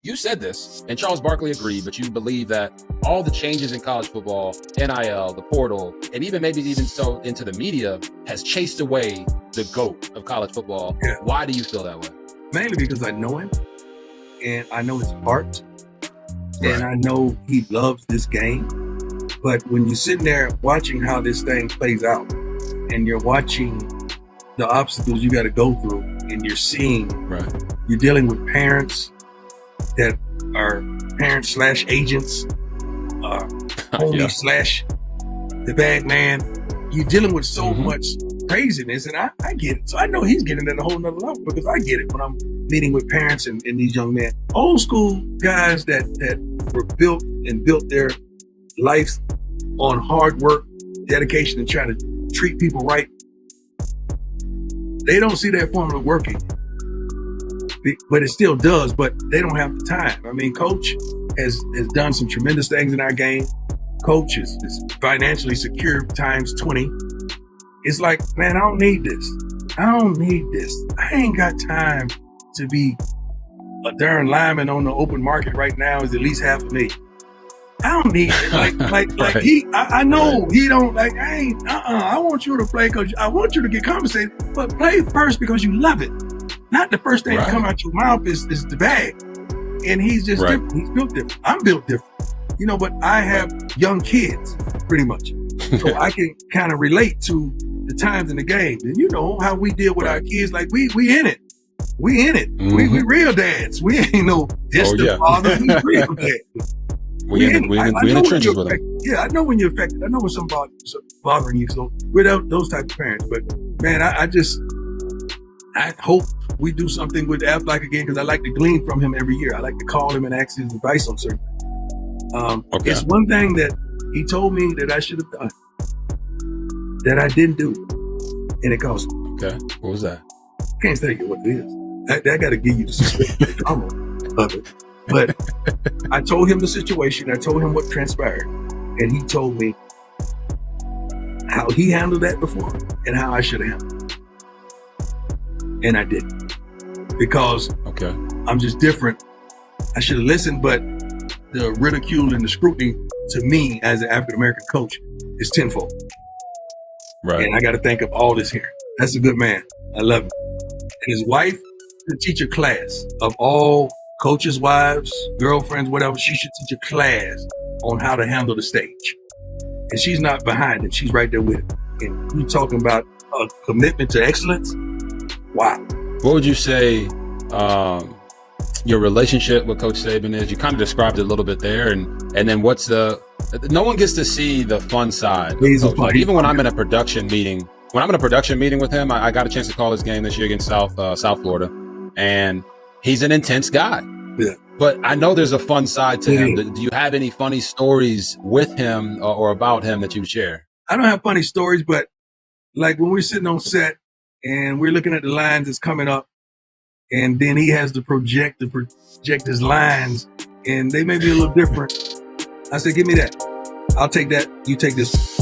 you said this, and Charles Barkley agreed, but you believe that all the changes in college football, NIL, the portal, and maybe even so into the media has chased away the GOAT of college football. Yeah. Why do you feel that way? Mainly because I know him, and I know his heart, Right. and I know he loves this game. But when you're sitting there watching how this thing plays out, and you're watching the obstacles you got to go through, and you're seeing, Right. you're dealing with parents that are parents / agents, homie / the bag man. You're dealing with so much craziness, and I get it. So I know he's getting at a whole nother level because I get it when I'm meeting with parents and these young men, old school guys that were built their lives on hard work, dedication, and trying to treat people right. They don't see that formula working, but it still does, but they don't have the time. I mean, Coach has done some tremendous things in our game. Coach is financially secure times 20. It's like, man, I don't need this. I ain't got time to be a darn lineman on the open market right now is at least half of me. I don't need it. Right. I know he don't I want you to play because I want you to get compensated, but play first because you love it. Not the first thing to come out your mouth is the bag. And he's just different. He's built different. I'm built different. But I have young kids pretty much. So I can kind of relate to the times in the game. And you know how we deal with our kids, like we in it. We in it. We real dads. We ain't no distant fathers. We real dads. We in the trenches with them. Yeah, I know when you're affected. I know when somebody's bothering you. So we're those type of parents. But man, I hope we do something with Affleck again because I like to glean from him every year. I like to call him and ask his advice on certain things. It's one thing that he told me that I should have done that I didn't do, and it cost me. Okay, what was that? Can't tell you what it is. That got to give you the suspicion of it. But I told him the situation. I told him what transpired, and he told me how he handled that before and how I should have handled it, and I didn't because I'm just different. I should have listened, but the ridicule and the scrutiny to me as an African-American coach is tenfold. Right. And I got to think of all this here. That's a good man. I love him. And his wife should teach a class of all coaches' wives, girlfriends, whatever. She should teach a class on how to handle the stage. And she's not behind him. She's right there with him. And you talking about a commitment to excellence? Wow. What would you say your relationship with Coach Saban is? You kind of described it a little bit there, and then what's no one gets to see the fun side of Coach. Like, even when I'm in a production meeting with him, I got a chance to call his game this year against South Florida, and he's an intense guy. Yeah. But I know there's a fun side to him. Do you have any funny stories with him or about him that you would share? I don't have funny stories, but like when we're sitting on set and we're looking at the lines that's coming up, and then he has to project his lines, and they may be a little different. I said, give me that. I'll take that. You take this.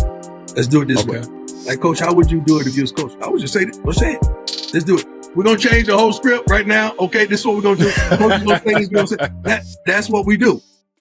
Let's do it this way. Like, Coach, how would you do it if you was coach? I would just say it. Let's say it. Let's do it. We're going to change the whole script right now. Okay, this is what we're going to do. Coach is going to say this. That's what we do.